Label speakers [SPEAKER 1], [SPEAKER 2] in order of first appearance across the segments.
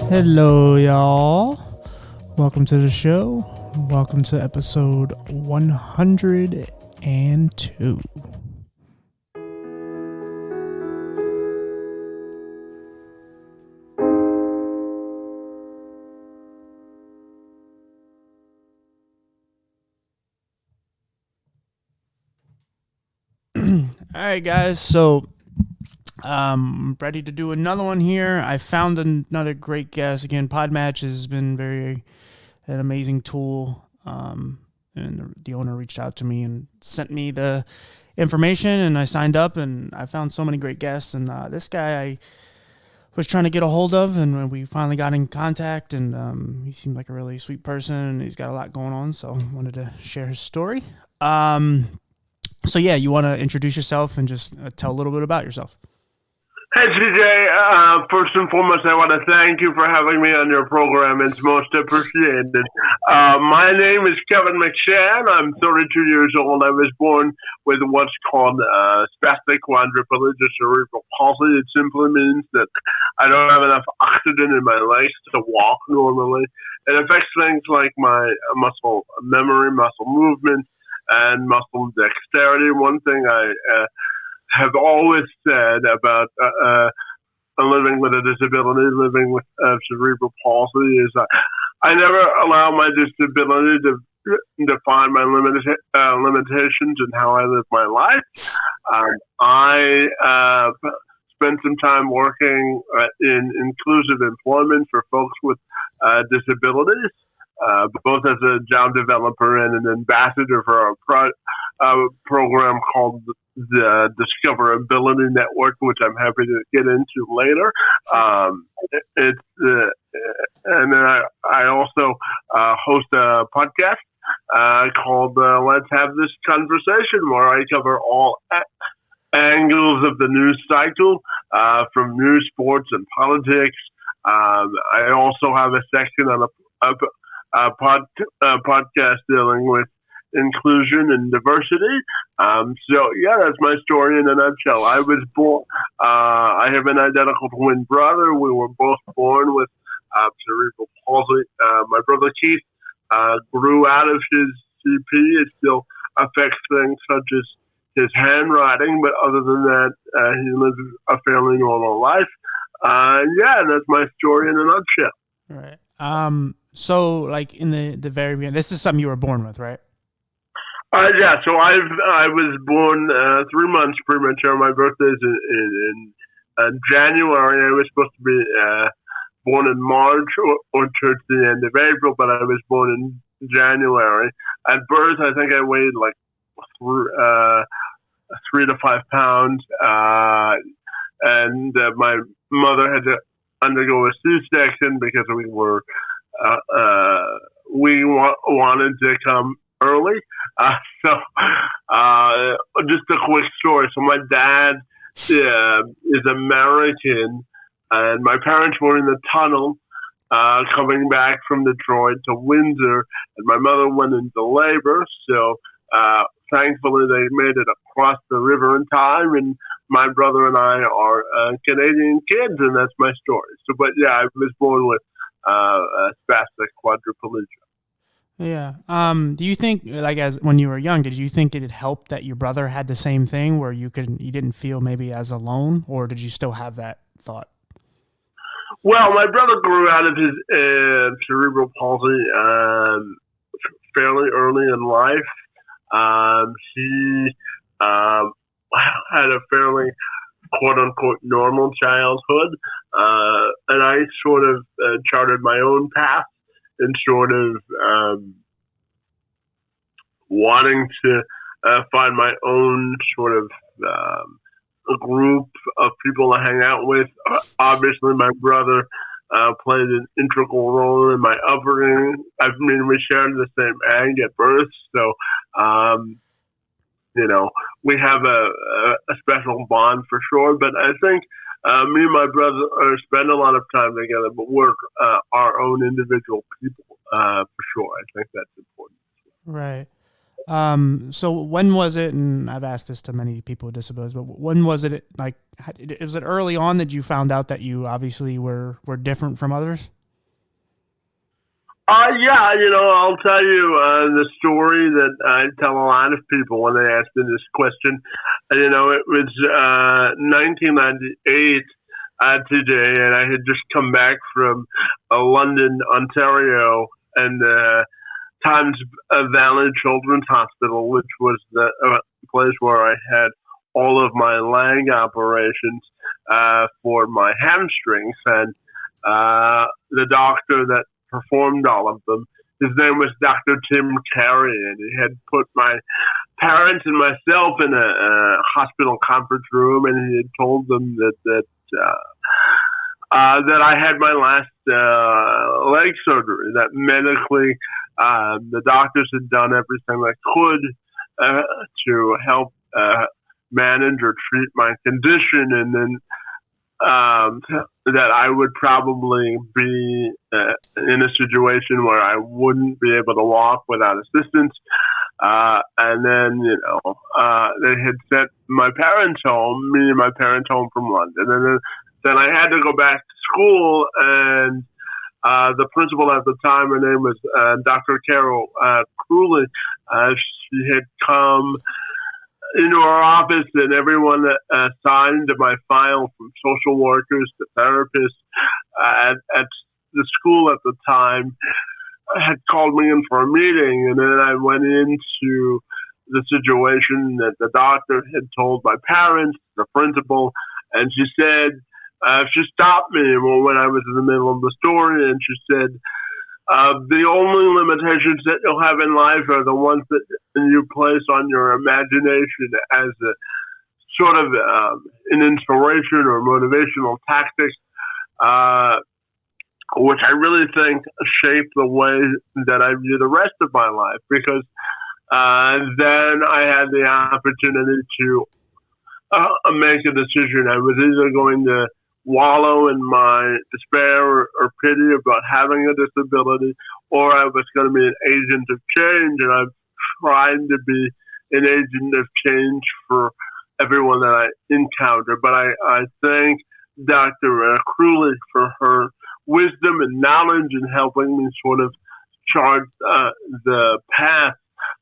[SPEAKER 1] Hello, y'all. Welcome to the show. Welcome to episode 102. All right, guys. So, ready to do another one here. I found another great guest. Again, Podmatch has been an amazing tool. And the owner reached out to me and sent me the information, and I signed up, and I found so many great guests. And this guy I was trying to get a hold of, and we finally got in contact, and he seemed like a really sweet person, and he's got a lot going on, so I wanted to share his story. So yeah, you want to introduce yourself and just tell a little bit about yourself?
[SPEAKER 2] Hey, CJ. First and foremost, I want to thank you for having me on your program. It's most appreciated. My name is Kevin McShan. I'm 32 years old. I was born with what's called spastic quadriplegia, cerebral palsy. It simply means that I don't have enough oxygen in my legs to walk normally. It affects things like my muscle memory, muscle movement, and muscle dexterity. One thing I have always said about living with a disability, living with cerebral palsy, is I never allow my disability to define my limitations and how I live my life. I spent some time working in inclusive employment for folks with disabilities, both as a job developer and an ambassador for a program called the Discoverability Network, which I'm happy to get into later. And then I also host a podcast called Let's Have This Conversation, where I cover all angles of the news cycle, from news, sports, and politics. I also have a section on a podcast dealing with inclusion and diversity. So yeah, that's my story in a nutshell. I was born. I have an identical twin brother. We were both born with cerebral palsy. My brother Keith grew out of his CP. It still affects things such as his handwriting, but other than that, he lives a fairly normal life. Yeah, that's my story in a nutshell.
[SPEAKER 1] All right. So like in the very beginning, this is something you were born with, right?
[SPEAKER 2] Yeah, so I was born 3 months premature. My birthday is in January. I was supposed to be born in March or towards the end of April, but I was born in January. At birth, I think I weighed like 3 to 5 pounds, and my mother had to undergo a C-section because we wanted to come early. So just a quick story. So my dad is American, and my parents were in the tunnel coming back from Detroit to Windsor, and my mother went into labor. So thankfully they made it across the river in time, and my brother and I are Canadian kids, and that's my story. So, but yeah, I was born with spastic quadriplegia.
[SPEAKER 1] Yeah. Do you think, like, as when you were young, did you think it had helped that your brother had the same thing, where you didn't feel maybe as alone, or did you still have that thought?
[SPEAKER 2] Well, my brother grew out of his cerebral palsy fairly early in life. He had a fairly quote-unquote normal childhood, and I sort of charted my own path and sort of wanting to find my own sort of a group of people to hang out with. Obviously, my brother played an integral role in my upbringing. I mean, we shared the same egg at birth, so we have a special bond for sure. But I think me and my brother spend a lot of time together, but we're our own individual people for sure. I think that's important.
[SPEAKER 1] Right. So when was it, and I've asked this to many people with disabilities, but when was it, like, was it early on that you found out that you obviously were different from others?
[SPEAKER 2] Yeah, I'll tell you the story that I tell a lot of people when they ask me this question. It was 1998 today, and I had just come back from London, Ontario, and Times Valley Children's Hospital, which was the place where I had all of my leg operations for my hamstrings, and the doctor that performed all of them. His name was Dr. Tim Carey, and he had put my parents and myself in a hospital conference room, and he had told them that I had my last leg surgery. That medically, the doctors had done everything they could to help manage or treat my condition, and then that I would probably be in a situation where I wouldn't be able to walk without assistance. And then, they had sent my parents home, me and my parents home from London. And then I had to go back to school, and the principal at the time, her name was Dr. Carol Crewley. She had come into our office, and everyone signed my file, from social workers to therapists at the school at the time, had called me in for a meeting. And then I went into the situation that the doctor had told my parents, the principal, and she said, she stopped me when I was in the middle of the story, and she said, the only limitations that you'll have in life are the ones that you place on your imagination as a sort of an inspiration or motivational tactic, which I really think shaped the way that I view the rest of my life, because then I had the opportunity to make a decision. I was either going to wallow in my despair or pity about having a disability, or I was going to be an agent of change, and I'm trying to be an agent of change for everyone that I encounter. But I thank Dr. Crewley for her wisdom and knowledge in helping me sort of chart the path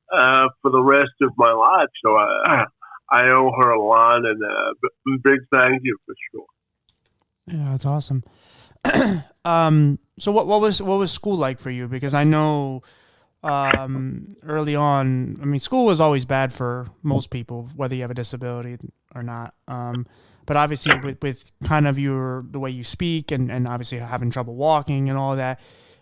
[SPEAKER 2] for the rest of my life. So I owe her a lot, and a big thank you for sure.
[SPEAKER 1] Yeah, that's awesome. So what was school like for you? Because I know early on, I mean, school was always bad for most people, whether you have a disability or not. But obviously, with kind of the way you speak, and obviously having trouble walking and all that,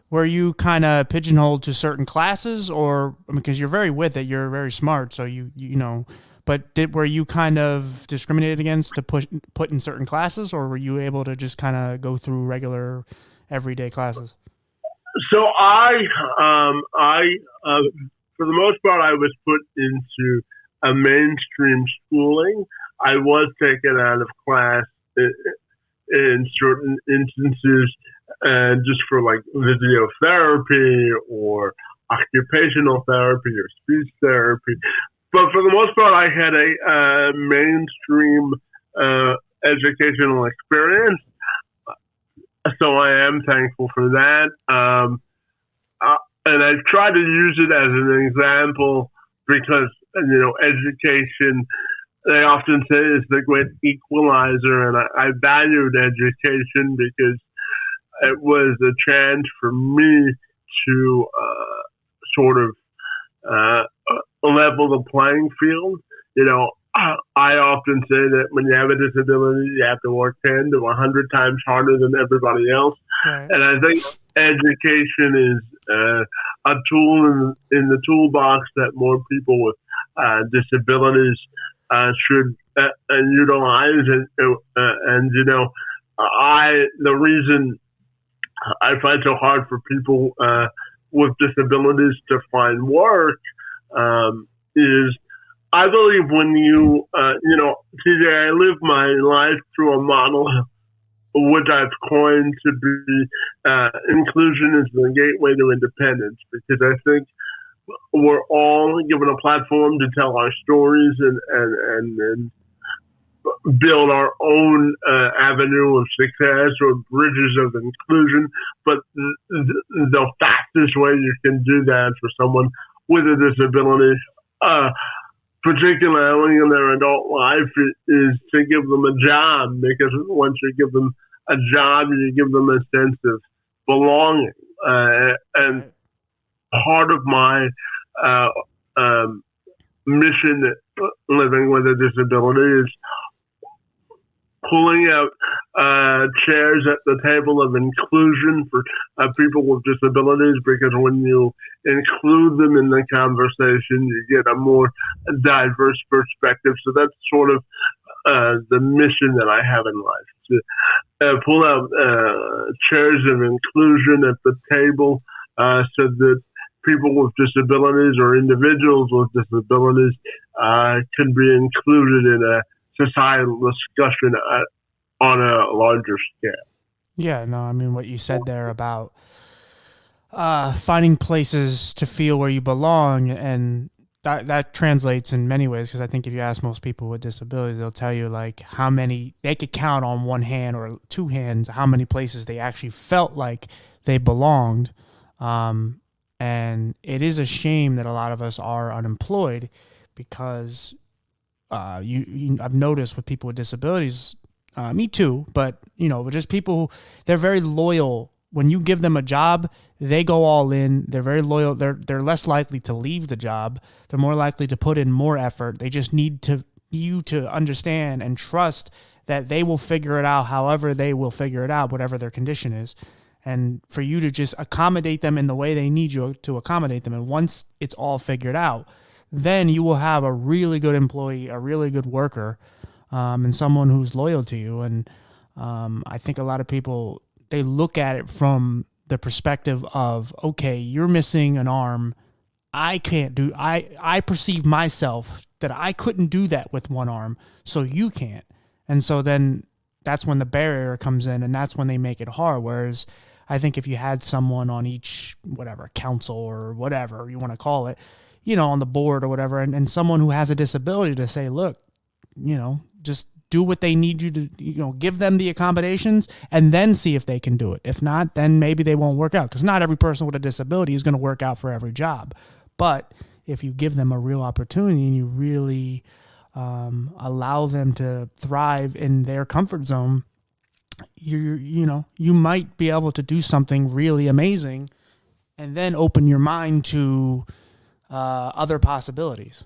[SPEAKER 1] were you kind of pigeonholed to certain classes, or because you're very with it, you're very smart, so you know. But were you kind of discriminated against to put in certain classes, or were you able to just kind of go through regular, everyday classes?
[SPEAKER 2] So for the most part, I was put into a mainstream schooling. I was taken out of class in certain instances, just for like physiotherapy or occupational therapy or speech therapy. But for the most part, I had a mainstream educational experience, so I am thankful for that. And I try to use it as an example because, education, they often say, is the great equalizer, and I valued education because it was a chance for me to sort of level the playing field. I often say that when you have a disability, you have to work 10 to 100 times harder than everybody else.
[SPEAKER 1] Right.
[SPEAKER 2] And I think education is a tool in the toolbox that more people with disabilities should utilize. And the reason I find so hard for people with disabilities to find work is, I believe when TJ, I live my life through a model which I've coined to be inclusion is the gateway to independence, because I think we're all given a platform to tell our stories and build our own avenue of success or bridges of inclusion. But the fastest way you can do that for someone with a disability, particularly in their adult life, is to give them a job. Because once you give them a job, you give them a sense of belonging. And part of my mission living with a disability is pulling out chairs at the table of inclusion for people with disabilities, because when you include them in the conversation, you get a more diverse perspective. So that's sort of the mission that I have in life, to pull out chairs of inclusion at the table so that people with disabilities or individuals with disabilities can be included in a societal discussion on a larger scale.
[SPEAKER 1] Yeah, no, I mean, what you said there about finding places to feel where you belong, and that translates in many ways, because I think if you ask most people with disabilities, they'll tell you like how many, they could count on one hand or two hands how many places they actually felt like they belonged. And it is a shame that a lot of us are unemployed, because I've noticed with people with disabilities, me too, but just people, they're very loyal. When you give them a job, they go all in. They're very loyal. They're less likely to leave the job. They're more likely to put in more effort. They just need you to understand and trust that they will figure it out however they will figure it out, whatever their condition is. And for you to just accommodate them in the way they need you to accommodate them. And once it's all figured out, then you will have a really good employee, a really good worker, and someone who's loyal to you. And I think a lot of people, they look at it from the perspective of, okay, you're missing an arm. I perceive myself that I couldn't do that with one arm, so you can't. And so then that's when the barrier comes in, and that's when they make it hard. Whereas I think if you had someone on each, whatever, council or whatever you want to call it, on the board or whatever, and someone who has a disability to say, look, just do what they need you to, give them the accommodations and then see if they can do it. If not, then maybe they won't work out, because not every person with a disability is going to work out for every job. But if you give them a real opportunity and you really allow them to thrive in their comfort zone, you might be able to do something really amazing, and then open your mind to other possibilities.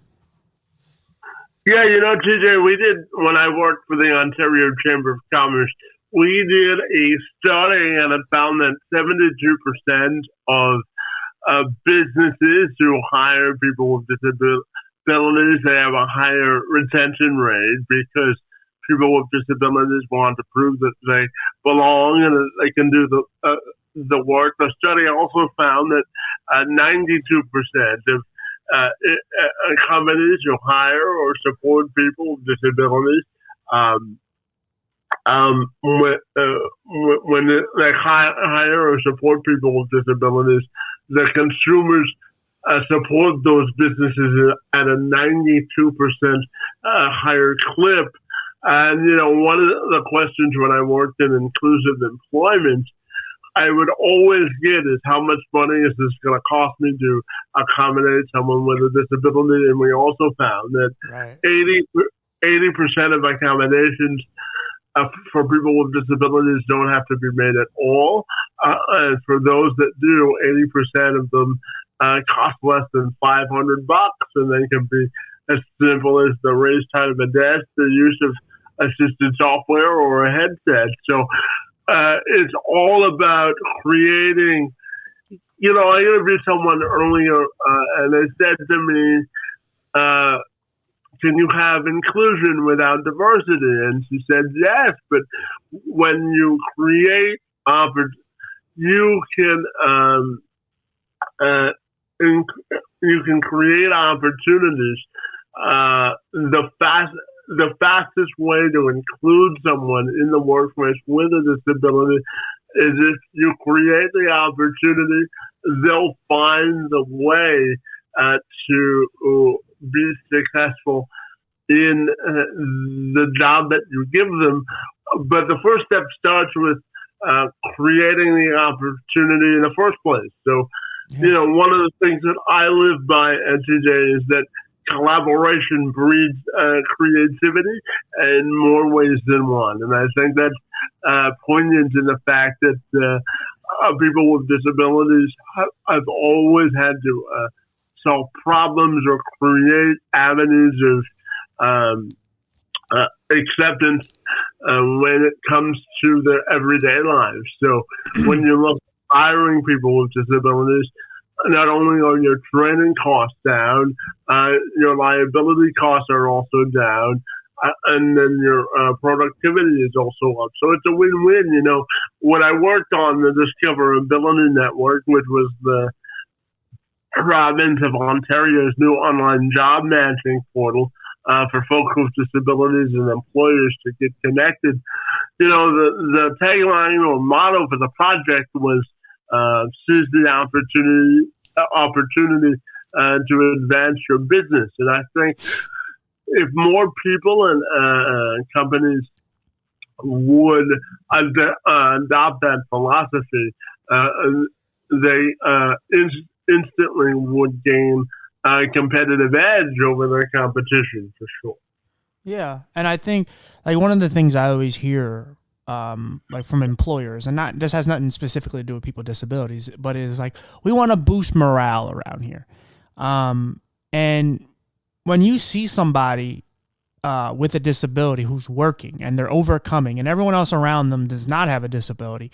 [SPEAKER 2] Yeah, TJ, we did, when I worked for the Ontario Chamber of Commerce, we did a study, and it found that 72% of businesses who hire people with disabilities, they have a higher retention rate, because people with disabilities want to prove that they belong and that they can do the work. The study also found that 92% of companies who hire or support people with disabilities, when they hire or support people with disabilities, the consumers support those businesses at a 92% higher clip. And, one of the questions when I worked in inclusive employment, I would always get is, how much money is this going to cost me to accommodate someone with a disability? And we also found that 80% of accommodations for people with disabilities don't have to be made at all. And for those that do, 80% of them cost less than $500, and they can be as simple as the raised height of a desk, the use of assisted software, or a headset. So it's all about creating. I interviewed someone earlier, and they said to me, can you have inclusion without diversity? And she said, yes, but when you create you can create opportunities. The fastest way to include someone in the workplace with a disability is if you create the opportunity, they'll find the way to be successful in the job that you give them. But the first step starts with creating the opportunity in the first place. So, one of the things that I live by, TJ, is that collaboration breeds creativity in more ways than one. And I think that's poignant in the fact that people with disabilities have always had to solve problems or create avenues of acceptance when it comes to their everyday lives. So when you look at hiring people with disabilities, not only are your training costs down, your liability costs are also down, and then your productivity is also up. So it's a win-win. When I worked on the Discoverability Network, which was the province of Ontario's new online job matching portal for folks with disabilities and employers to get connected, the tagline or motto for the project was seize the opportunity to advance your business. And I think if more people and companies would adopt that philosophy, they instantly would gain a competitive edge over their competition, for sure.
[SPEAKER 1] Yeah, and I think one of the things I always hear from employers, and this has nothing specifically to do with people with disabilities, but it is we want to boost morale around here. And when you see somebody with a disability who's working and they're overcoming and everyone else around them does not have a disability,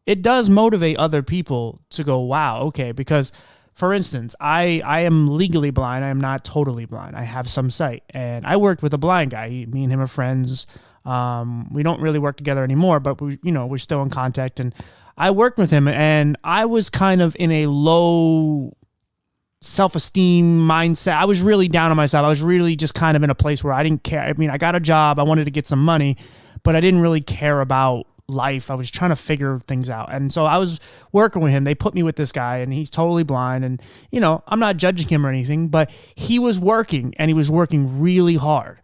[SPEAKER 1] it does motivate other people to go, wow, okay, because for instance, I am legally blind. I am not totally blind. I have some sight, and I worked with a blind guy. Me and him are friends. We don't really work together anymore, but we're still in contact. And I worked with him, and I was kind of in a low self-esteem mindset. I was really down on myself. I was really just kind of in a place where I didn't care. I mean, I got a job. I wanted to get some money, but I didn't really care about life. I was trying to figure things out. And so I was working with him. They put me with this guy, and he's totally blind. And, I'm not judging him or anything, but he was working, and he was working really hard.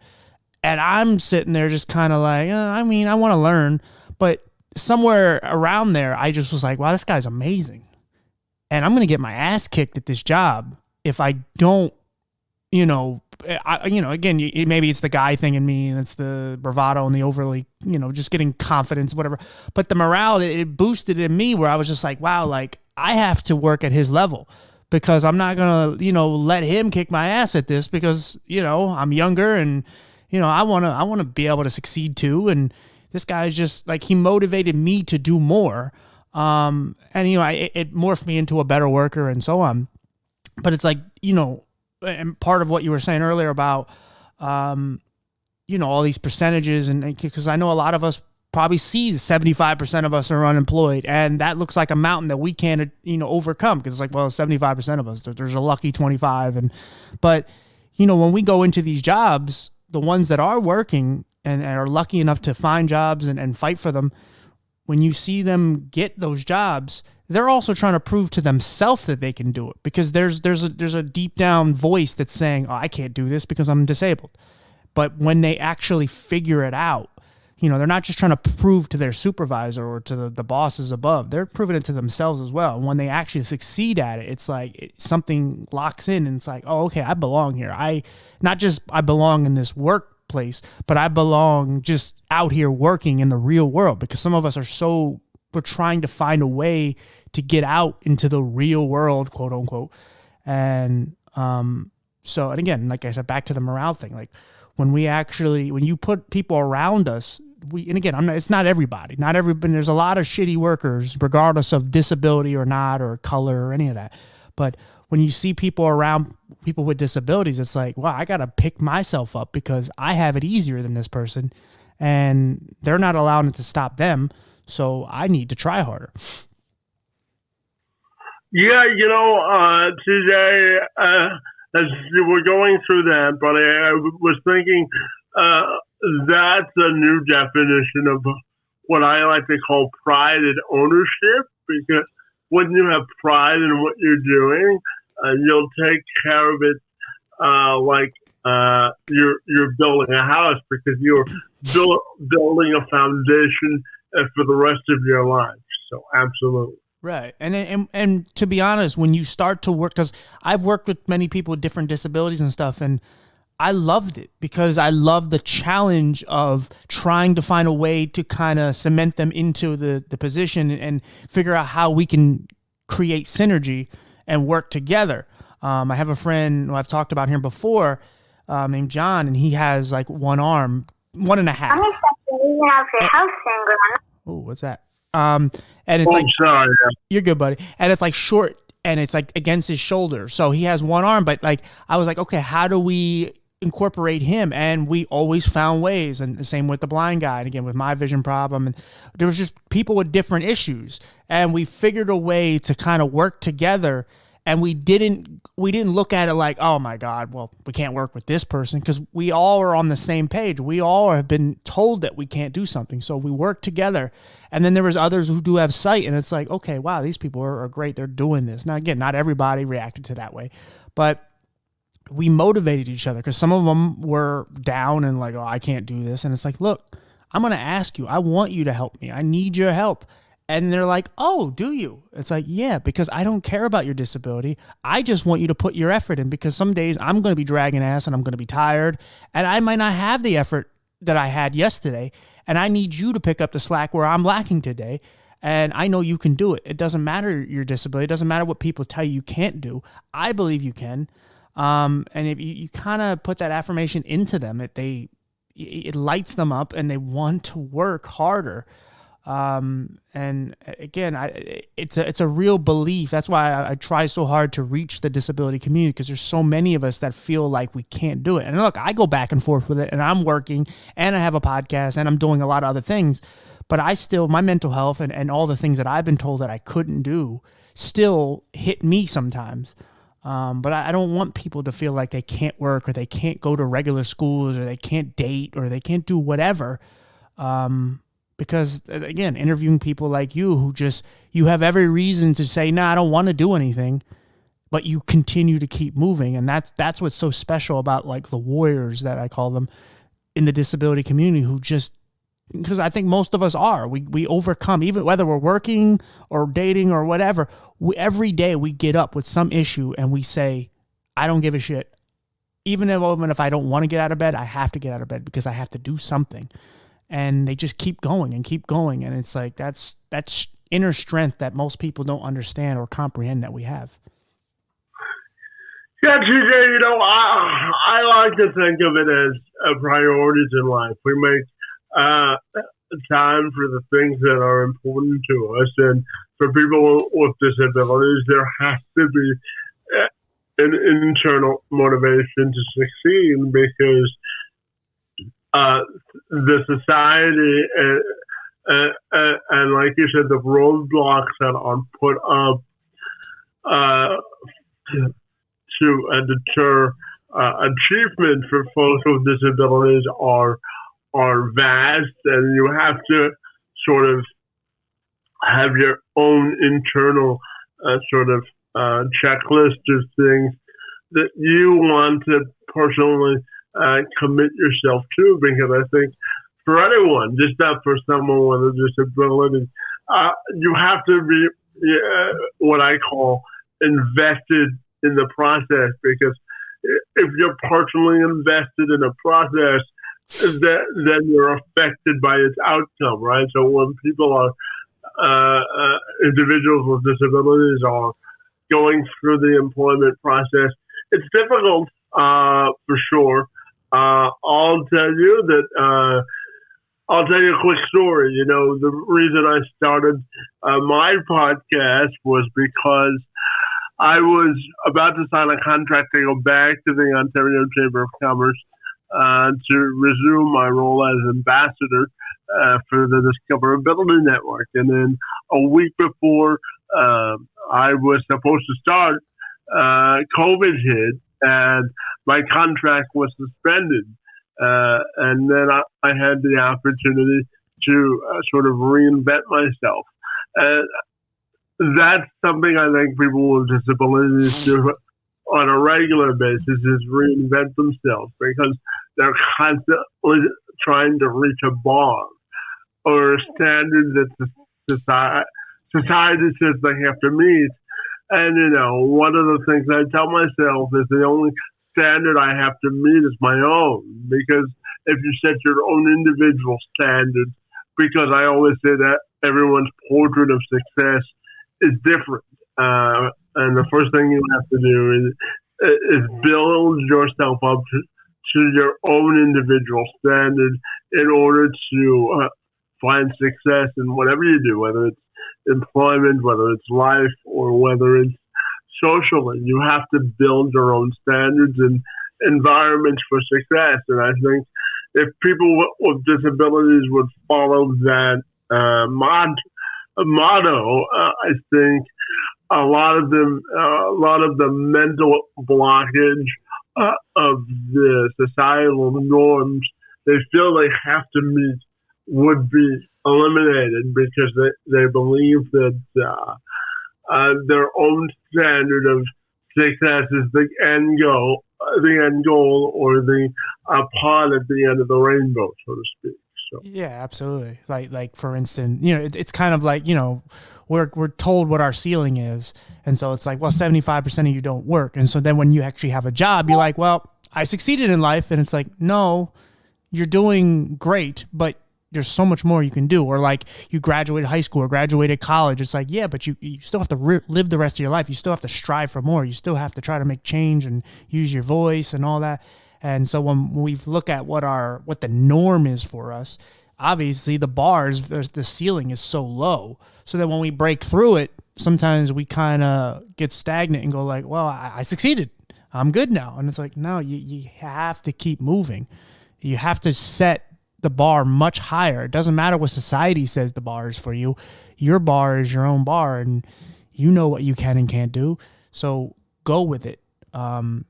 [SPEAKER 1] And I'm sitting there just kind of I want to learn. But somewhere around there, I just was like, wow, this guy's amazing. And I'm going to get my ass kicked at this job if I don't, again, maybe it's the guy thing in me, and it's the bravado and the overly, just getting confidence, whatever. But the morale, it boosted in me where I was just like, wow, I have to work at his level, because I'm not going to, let him kick my ass at this, because, I'm younger, and, I want to be able to succeed too. And this guy's just he motivated me to do more. And, it morphed me into a better worker and so on. But it's and part of what you were saying earlier about, all these percentages, and because I know a lot of us probably see 75% of us are unemployed, and that looks like a mountain that we can't, overcome, because it's 75% of us, there's a lucky 25. But when we go into these jobs, the ones that are working and are lucky enough to find jobs and fight for them, when you see them get those jobs, they're also trying to prove to themselves that they can do it, because there's a deep down voice that's saying, oh, I can't do this because I'm disabled. But when they actually figure it out, they're not just trying to prove to their supervisor or to the bosses above. They're proving it to themselves as well. And when they actually succeed at it, it's something locks in, and it's oh, okay, I belong here. I belong in this workplace, but I belong just out here working in the real world, because some of us we're trying to find a way to get out into the real world, quote unquote. And and again, like I said, back to the morale thing, when you put people around us, it's not everybody. There's a lot of shitty workers, regardless of disability or not, or color or any of that. But when you see people around people with disabilities, it's wow, I got to pick myself up because I have it easier than this person, and they're not allowing it to stop them. So I need to try harder.
[SPEAKER 2] Yeah, TJ, as you were going through that, but I was thinking that's a new definition of what I like to call pride and ownership, because when you have pride in what you're doing, you'll take care of it like you're building a house because you're building a foundation for the rest of your life. So absolutely.
[SPEAKER 1] Right. And to be honest, when you start to work, because I've worked with many people with different disabilities and stuff, and I loved it because I love the challenge of trying to find a way to kind of cement them into the position and figure out how we can create synergy and work together. I have a friend who I've talked about here before, named John, and he has like one arm, one and a half. Oh, what's that? And it's
[SPEAKER 2] sorry.
[SPEAKER 1] you're good, buddy. And it's like short and it's like against his shoulder. So he has one arm, but like I was like, okay, how do we incorporate him? And we always found ways. And the same with the blind guy. And again, with my vision problem. And there was just people with different issues. And we figured a way to kind of work together. And we didn't look at it like, oh my God, well, we can't work with this person, because we all are on the same page. We all have been told that we can't do something. So we work together. And then there was others who do have sight, and it's like, okay, wow, these people are great. They're doing this. Now, again, not everybody reacted to that way, but we motivated each other because some of them were down and like, oh, I can't do this. And it's like, look, I'm going to ask you. I want you to help me. I need your help. And they're like, oh, do you? It's like, yeah, because I don't care about your disability. I just want you to put your effort in, because some days I'm going to be dragging ass and I'm going to be tired and I might not have the effort that I had yesterday. And I need you to pick up the slack where I'm lacking today. And I know you can do it. It doesn't matter your disability. It doesn't matter what people tell you can't do. I believe you can. And if you kind of put that affirmation into them, it lights them up and they want to work harder. And again, it's a real belief. That's why I try so hard to reach the disability community, because there's so many of us that feel like we can't do it. And look, I go back and forth with it, and I'm working, and I have a podcast, and I'm doing a lot of other things, but my mental health and all the things that I've been told that I couldn't do still hit me sometimes. But I don't want people to feel like they can't work, or they can't go to regular schools, or they can't date, or they can't do whatever. Because again, interviewing people like you you have every reason to say, I don't want to do anything, but you continue to keep moving. And that's what's so special about like the warriors, that I call them, in the disability community, who just, because I think most of us are, we overcome, even whether we're working or dating or whatever, every day we get up with some issue and we say, I don't give a shit. Even if I don't want to get out of bed, I have to get out of bed because I have to do something. And they just keep going and keep going. And it's like, that's inner strength that most people don't understand or comprehend that we have.
[SPEAKER 2] Yeah, TJ, I like to think of it as priorities in life. We make time for the things that are important to us. And for people with disabilities, there has to be an internal motivation to succeed, because the society and like you said, the roadblocks that are put up to deter achievement for folks with disabilities are vast, and you have to sort of have your own internal sort of checklist of things that you want to personally commit yourself to, because I think for anyone, just not for someone with a disability, you have to be what I call invested in the process, because if you're personally invested in a process, then you're affected by its outcome, right? So when people are individuals with disabilities are going through the employment process, it's difficult for sure. I'll tell you a quick story. The reason I started my podcast was because I was about to sign a contract to go back to the Ontario Chamber of Commerce to resume my role as ambassador for the Discoverability Network. And then a week before I was supposed to start, COVID hit, and my contract was suspended. And then I had the opportunity to sort of reinvent myself. That's something I think people with disabilities do on a regular basis is reinvent themselves because they're constantly trying to reach a bar or a standard that society says they have to meet. And, one of the things I tell myself is the only standard I have to meet is my own. Because if you set your own individual standards, because I always say that everyone's portrait of success is different. And the first thing you have to do is build yourself up to your own individual standard in order to find success in whatever you do, whether it's employment, whether it's life, or whether it's socially. You have to build your own standards and environments for success. And I think if people with disabilities would follow that motto, I think a lot of the mental blockage of the societal norms they feel they have to meet would be eliminated because they believe that their own standard of success is the end goal, or the pod at the end of the rainbow, so to speak. So.
[SPEAKER 1] Yeah, absolutely. Like for instance, it's kind of like, we're told what our ceiling is. And so it's like, well, 75% of you don't work. And so then when you actually have a job, you're like, well, I succeeded in life. And it's like, no, you're doing great, but there's so much more you can do. Or like you graduated high school or graduated college. It's like, yeah, but you still have to live the rest of your life. You still have to strive for more. You still have to try to make change and use your voice and all that. And so when we look at what the norm is for us, obviously the ceiling is so low. So that when we break through it, sometimes we kind of get stagnant and go like, well, I succeeded. I'm good now. And it's like, no, you have to keep moving. You have to set the bar much higher. It doesn't matter what society says the bar is for you. Your bar is your own bar, and you know what you can and can't do. So go with it.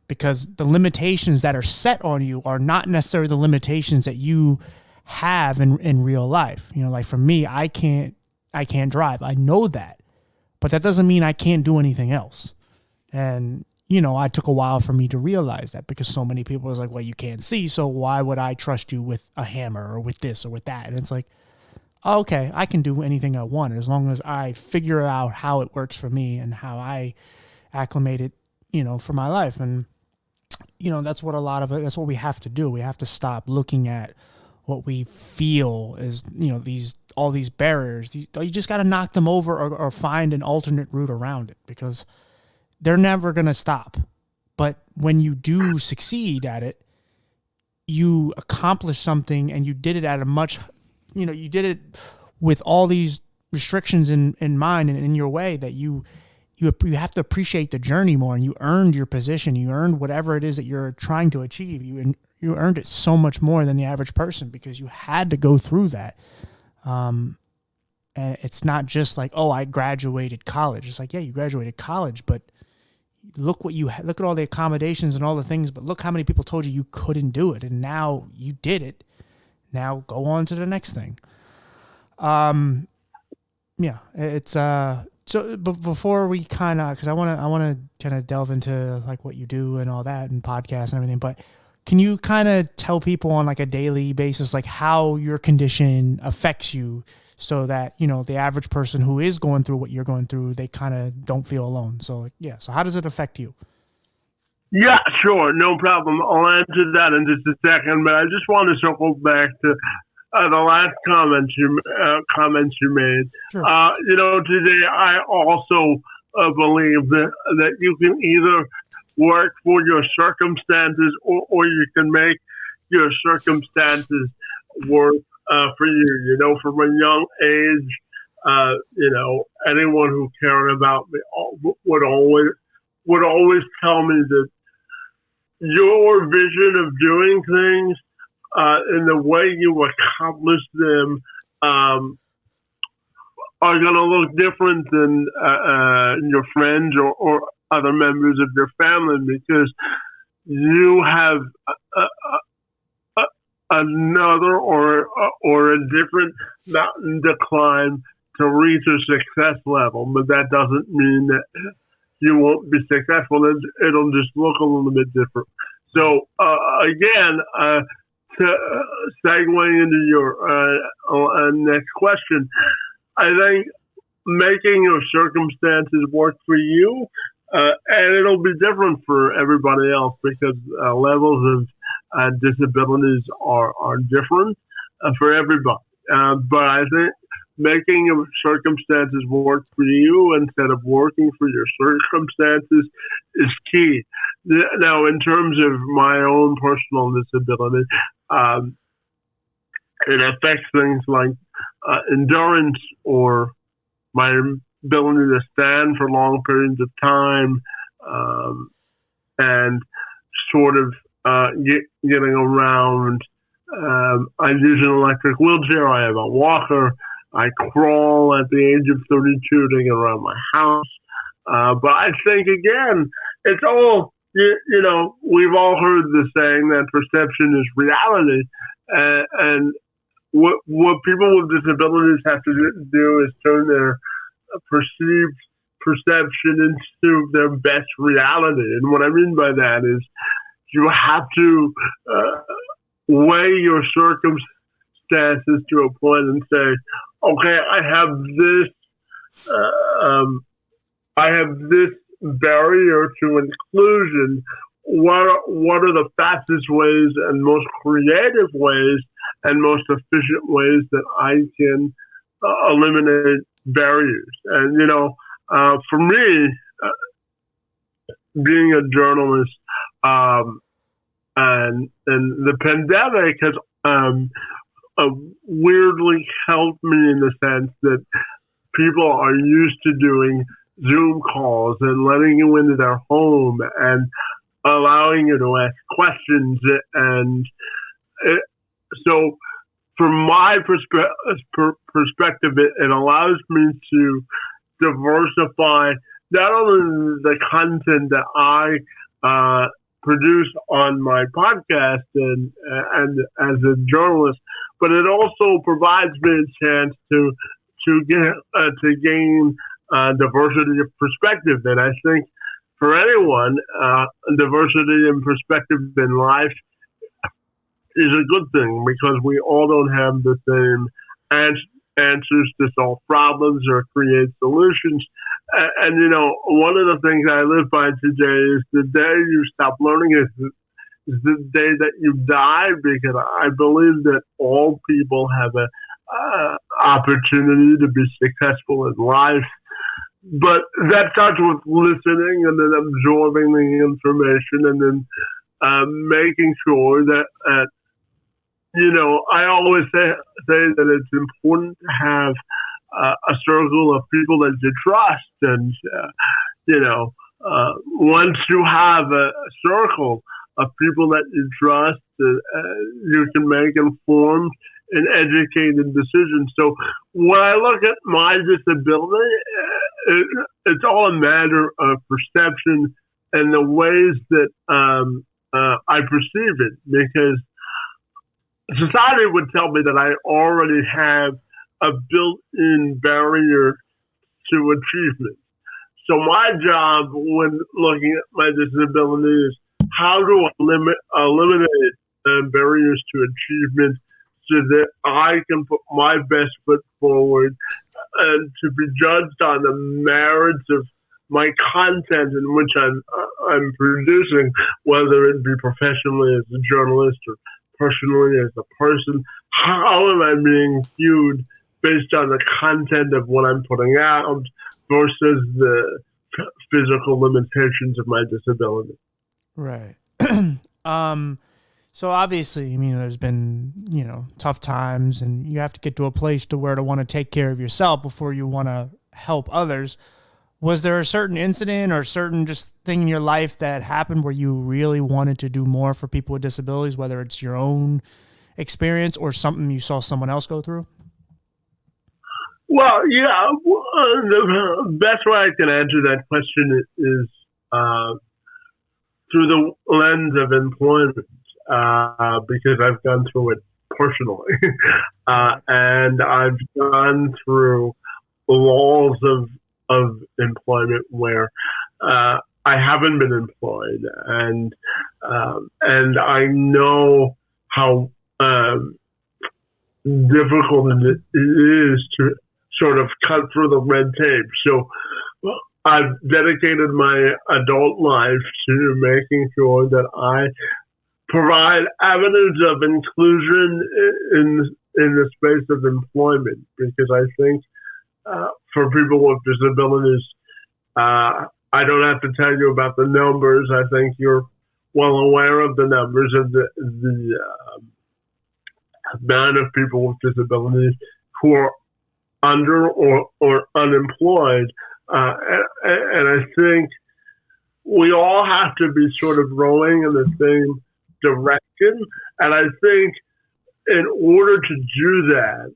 [SPEAKER 1] Because the limitations that are set on you are not necessarily the limitations that you have in real life. Like for me, I can't drive. I know that, but that doesn't mean I can't do anything else. And, I took a while for me to realize that because so many people was like, well, you can't see. So why would I trust you with a hammer or with this or with that? And it's like, okay, I can do anything I want as long as I figure out how it works for me and how I acclimate it, for my life. And, that's what that's what we have to do. We have to stop looking at what we feel is, all these barriers. You just got to knock them over or find an alternate route around it because they're never going to stop. But when you do succeed at it, you accomplish something and you did it at a much, you did it with all these restrictions in mind and in your way that you have to appreciate the journey more, and you earned your position. You earned whatever it is that you're trying to achieve. You earned it so much more than the average person because you had to go through that. And it's not just like, oh, I graduated college. It's like, yeah, you graduated college, but look at all the accommodations and all the things, but look how many people told you couldn't do it. And now you did it. Now go on to the next thing. Yeah, it's, so but before we because I want to kind of delve into like what you do and all that and podcasts and everything, but can you kind of tell people on like a daily basis, like how your condition affects you so that, the average person who is going through what you're going through, they kind of don't feel alone. So so how does it affect you?
[SPEAKER 2] Yeah, sure. No problem. I'll answer that in just a second, but I just want to circle back to the last comments you made.
[SPEAKER 1] Sure.
[SPEAKER 2] Today I also believe that you can either work for your circumstances or you can make your circumstances work for you. From a young age, anyone who cared about me would always tell me that your vision of doing things and the way you accomplish them are going to look different than your friends or other members of your family because you have another or a different mountain to climb to reach a success level. But that doesn't mean you won't be successful. It'll just look a little bit different. So again, segueing into your next question, I think making your circumstances work for you, and it'll be different for everybody else because levels of disabilities are different for everybody. But I think making your circumstances work for you instead of working for your circumstances is key. Now, in terms of my own personal disability, it affects things like endurance or my ability to stand for long periods of time, and sort of getting around. I use an electric wheelchair. I have a walker. I crawl at the age of 32 to get around my house. But I think, again, it's all, we've all heard the saying that perception is reality. And what people with disabilities have to do is turn their perceived perception into their best reality. And what I mean by that is you have to weigh your circumstances to a point and say, okay, I have this barrier to inclusion. What are the fastest ways and most creative ways and most efficient ways that I can eliminate barriers? And for me, being a journalist, and the pandemic has weirdly helped me in the sense that people are used to doing Zoom calls and letting you into their home and allowing you to ask questions. And so from my perspective, it allows me to diversify not only the content that I produce on my podcast and as a journalist, but it also provides me a chance to gain diversity of perspective. And I think for anyone, diversity in perspective in life is a good thing because we all don't have the same answers to solve problems or create solutions. And one of the things I live by today is the day you stop learning is the day that you die, because I believe that all people have a opportunity to be successful in life. But that starts with listening and then absorbing the information and then making sure that, I always say that it's important to have a circle of people that you trust. And, once you have a circle of people that you trust, you can make informed and educated decisions. So when I look at my disability, it's all a matter of perception and the ways that I perceive it, because society would tell me that I already have a built-in barrier to achievement. So my job when looking at my disability is how to eliminate barriers to achievement so that I can put my best foot forward and to be judged on the merits of my content in which I'm producing, whether it be professionally as a journalist or personally as a person. How am I being viewed based on the content of what I'm putting out versus the physical limitations of my disability?
[SPEAKER 1] Right. So obviously, there's been, tough times, and you have to get to a place to where to want to take care of yourself before you want to help others. Was there a certain incident or certain just thing in your life that happened where you really wanted to do more for people with disabilities, whether it's your own experience or something you saw someone else go through?
[SPEAKER 2] Well, yeah, the best way I can answer that question is through the lens of employment, because I've gone through it personally. And I've gone through laws of employment where I haven't been employed, and I know how difficult it is to sort of cut through the red tape. So I've dedicated my adult life to making sure that I provide avenues of inclusion in the space of employment, because I think for people with disabilities, I don't have to tell you about the numbers. I think you're well aware of the numbers of the amount of people with disabilities who are under or unemployed. And I think we all have to be sort of rowing in the same direction. And I think in order to do that,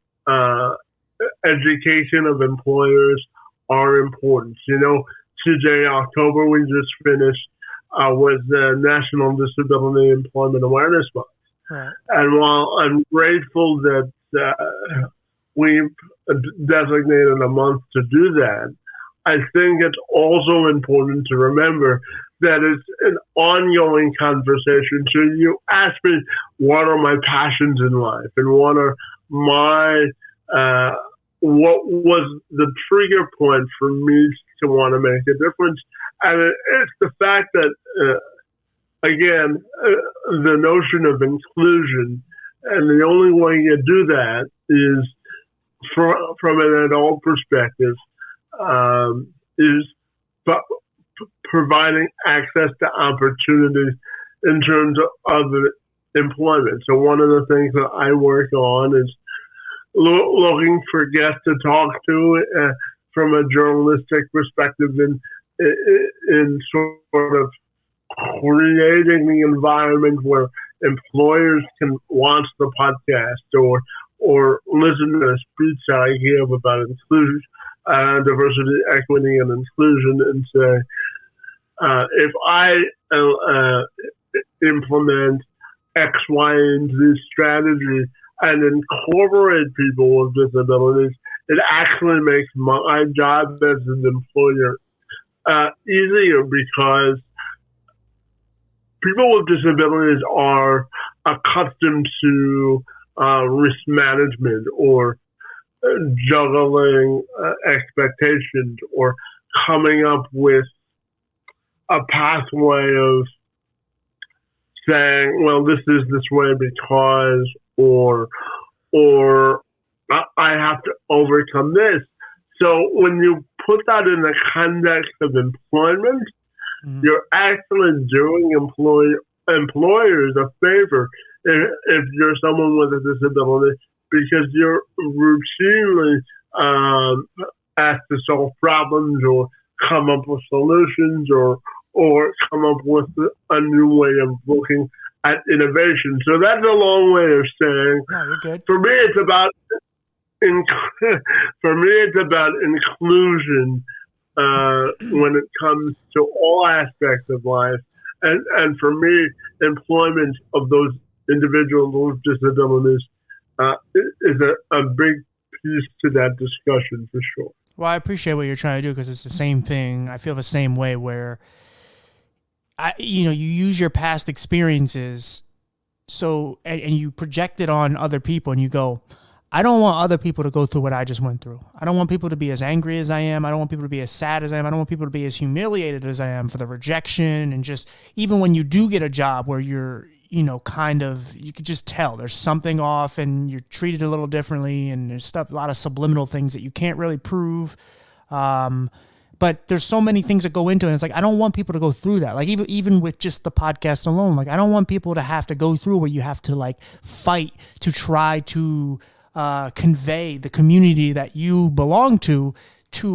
[SPEAKER 2] education of employers are important. You know, today, October, we just finished was the National Disability Employment Awareness Month.
[SPEAKER 1] Right.
[SPEAKER 2] And while I'm grateful that we've designated a month to do that, I think it's also important to remember that it's an ongoing conversation. So you ask me, what are my passions in life, and what are my what was the trigger point for me to want to make a difference? And it's the fact that, again, the notion of inclusion, and the only way you do that is from an adult perspective, is providing access to opportunities in terms of employment. So one of the things that I work on is looking for guests to talk to from a journalistic perspective in sort of creating the environment where employers can watch the podcast or listen to a speech that I give about inclusion, diversity, equity, and inclusion, and say, if I implement X, Y, and Z strategy and incorporate people with disabilities, it actually makes my job as an employer easier, because people with disabilities are accustomed to risk management or juggling expectations or coming up with a pathway of saying, well, this is this way because, or I have to overcome this. So when you put that in the context of employment, you're actually doing employers a favor if you're someone with a disability, because you're routinely asked to solve problems or come up with solutions or come up with a new way of looking at innovation. So that's a long way of saying,
[SPEAKER 1] no, you're good.
[SPEAKER 2] For me, it's about inclusion when it comes to all aspects of life, and for me, employment of those individuals with disabilities is a big piece to that discussion, for sure.
[SPEAKER 1] Well, I appreciate what you're trying to do, because it's the same thing. I feel the same way, where you use your past experiences, and you project it on other people, and you go, I don't want other people to go through what I just went through. I don't want people to be as angry as I am. I don't want people to be as sad as I am. I don't want people to be as humiliated as I am for the rejection. And just even when you do get a job where you're, kind of, you could just tell there's something off and you're treated a little differently, and there's a lot of subliminal things that you can't really prove. But there's so many things that go into it. And it's like, I don't want people to go through that. Like even with just the podcast alone, like I don't want people to have to go through where you have to like fight to try to convey the community that you belong to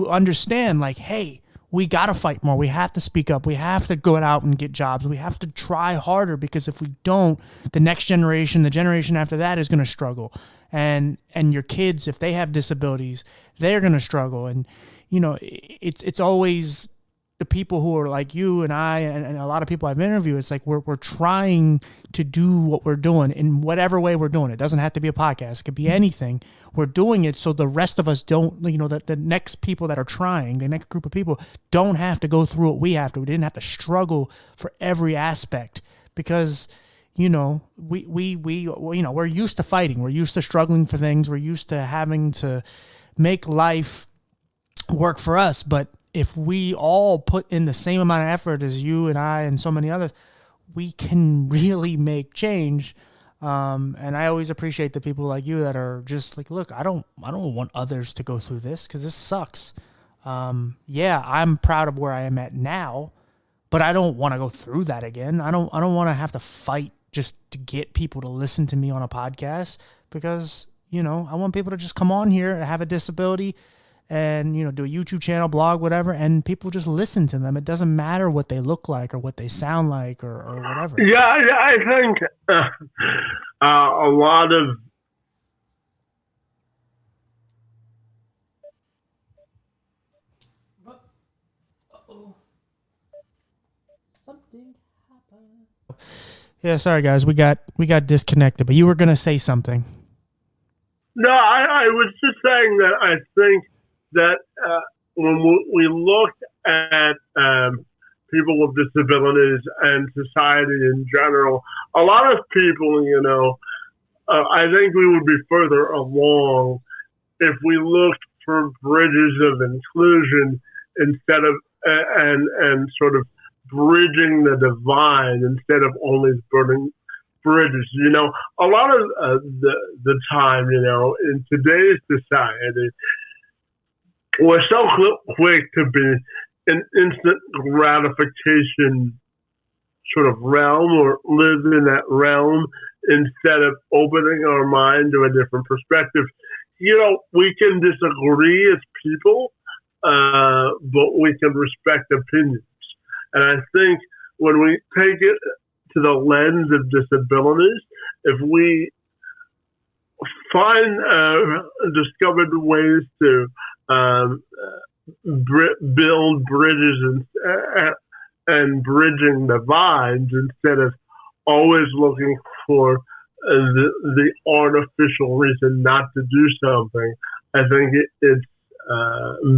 [SPEAKER 1] understand, like, hey, we got to fight more. We have to speak up. We have to go out and get jobs. We have to try harder, because if we don't, the next generation, the generation after that is going to struggle. And your kids, if they have disabilities, they're going to struggle. And, it's always the people who are like you and I and a lot of people I've interviewed, it's like we're trying to do what we're doing in whatever way we're doing it. It doesn't have to be a podcast. It could be anything. We're doing it so the rest of us don't, that the next people that are trying, the next group of people don't have to go through what we have to. We didn't have to struggle for every aspect because, we're used to fighting. We're used to struggling for things. We're used to having to make life work for us. But if we all put in the same amount of effort as you and I and so many others, we can really make change. And I always appreciate the people like you that are just like, look, I don't want others to go through this because this sucks. Yeah, I'm proud of where I am at now, but I don't want to go through that again. I don't want to have to fight just to get people to listen to me on a podcast because, I want people to just come on here, have a disability, and do a YouTube channel, blog, whatever, and people just listen to them. It doesn't matter what they look like or what they sound like or whatever.
[SPEAKER 2] Yeah, I think a lot of
[SPEAKER 1] something happened. Yeah, sorry guys, we got disconnected, but you were gonna say something.
[SPEAKER 2] No, I was just saying that I think that when we look at people with disabilities and society in general, a lot of people, I think we would be further along if we looked for bridges of inclusion instead of and sort of bridging the divide instead of only burning bridges. A lot of the time, in today's society, we're so quick to be an instant gratification sort of realm or live in that realm instead of opening our mind to a different perspective. We can disagree as people, but we can respect opinions. And I think when we take it to the lens of disabilities, if we find discovered ways to build bridges and bridging divides instead of always looking for the artificial reason not to do something, I think it's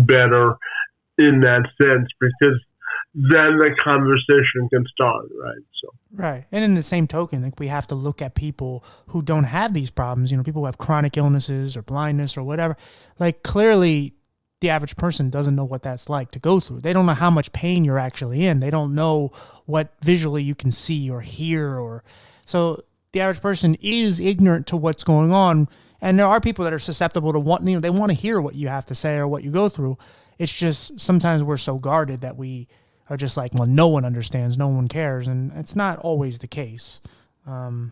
[SPEAKER 2] better in that sense because then the conversation can start, right?
[SPEAKER 1] Right. And in the same token, like we have to look at people who don't have these problems, people who have chronic illnesses or blindness or whatever. Like clearly the average person doesn't know what that's like to go through. They don't know how much pain you're actually in. They don't know what visually you can see or hear so the average person is ignorant to what's going on. And there are people that are susceptible to they want to hear what you have to say or what you go through. It's just sometimes we're so guarded that we are just like, well, no one understands, no one cares, and it's not always the case. And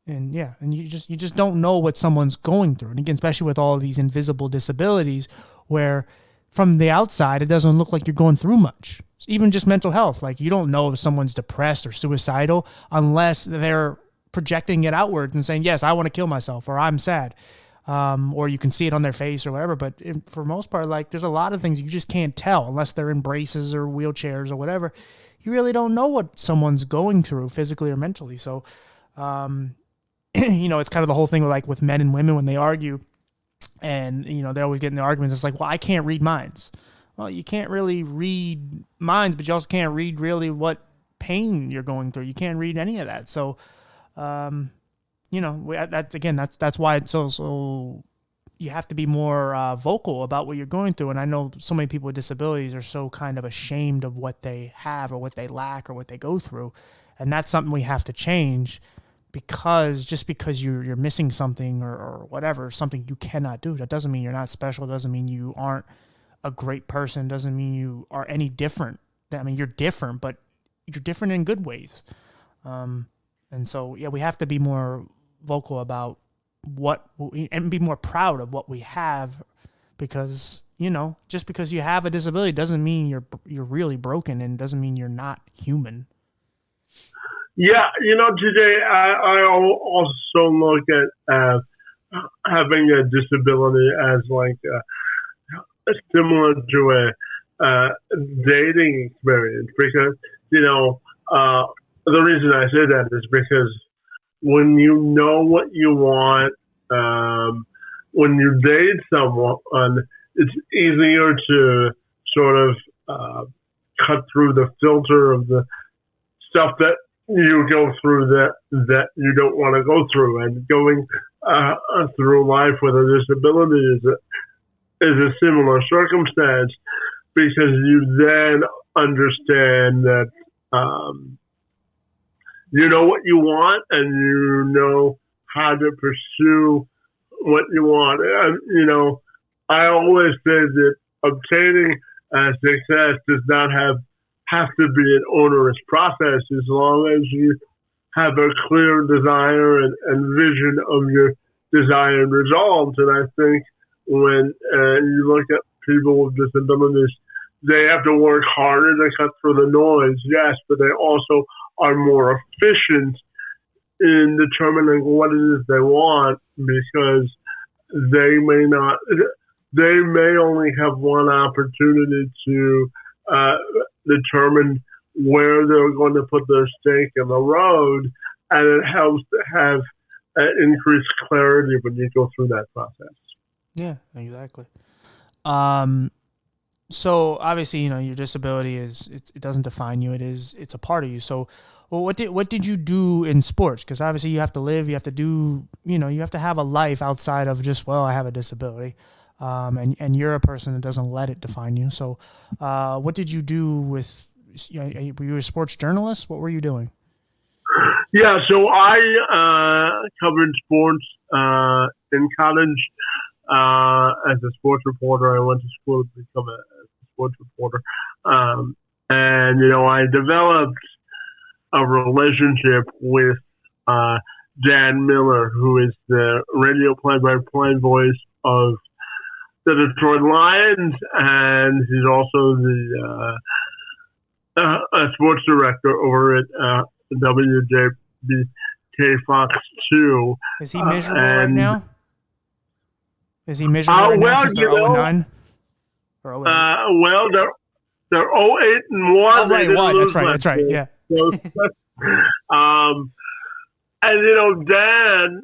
[SPEAKER 1] you just don't know what someone's going through, and again, especially with all of these invisible disabilities, where from the outside it doesn't look like you're going through much. Even just mental health, like you don't know if someone's depressed or suicidal unless they're projecting it outward and saying, yes, I want to kill myself, or I'm sad. Or you can see it on their face or whatever. But for most part, like there's a lot of things you just can't tell unless they're in braces or wheelchairs or whatever. You really don't know what someone's going through physically or mentally. So, it's kind of the whole thing with men and women when they argue and, they always get in the arguments. It's like, well, I can't read minds. Well, you can't really read minds, but you also can't read really what pain you're going through. You can't read any of that. So, that's why it's so you have to be more vocal about what you're going through. And I know so many people with disabilities are so kind of ashamed of what they have or what they lack or what they go through. And that's something we have to change because just because you're missing something or whatever, something you cannot do, that doesn't mean you're not special. It doesn't mean you aren't a great person. It doesn't mean you are any different. I mean, you're different, but you're different in good ways. And so, yeah, we have to be more vocal about and be more proud of what we have because, just because you have a disability doesn't mean you're really broken and doesn't mean you're not human.
[SPEAKER 2] Yeah, today I also look at having a disability as like similar to dating experience because, the reason I say that is because when you know what you want, when you date someone, it's easier to sort of cut through the filter of the stuff that you go through that you don't want to go through, and going through life with a disability is a similar circumstance because you then understand that you know what you want and you know how to pursue what you want. I always say that obtaining success does not have to be an onerous process as long as you have a clear desire and vision of your desired results. And I think when you look at people with disabilities, they have to work harder to cut through the noise, yes, but they also are more efficient in determining what it is they want because they may only have one opportunity to determine where they're going to put their stake in the road, and it helps to have increased clarity when you go through that process.
[SPEAKER 1] Yeah, exactly. So obviously, your disability it doesn't define you. It's a part of you. So, well, what did you do in sports? Because obviously you have to live, you have to do, you have to have a life outside of just, well, I have a disability. And you're a person that doesn't let it define you. So, what did you do with, were you a sports journalist? What were you doing?
[SPEAKER 2] Yeah, so I covered sports in college as a sports reporter. I went to school to become a sports reporter. And, I developed a relationship with Dan Miller, who is the radio play-by-play voice of the Detroit Lions, and he's also the sports director over at WJBK Fox 2.
[SPEAKER 1] Is he miserable right now? Is he miserable right now since they're 0-9? Or 0-8?
[SPEAKER 2] Well, they're 0-8-1.
[SPEAKER 1] Oh, right, one. That's right, yeah.
[SPEAKER 2] So, and, Dan,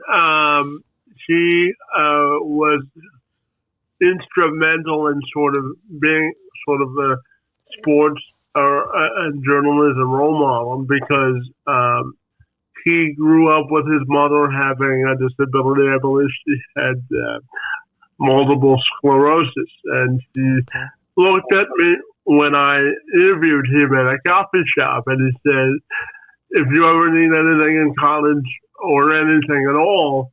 [SPEAKER 2] he was instrumental in sort of being sort of a sports or a journalism role model because he grew up with his mother having a disability. I believe she had multiple sclerosis, and he looked at me when I interviewed him at a coffee shop, and he said, "If you ever need anything in college or anything at all,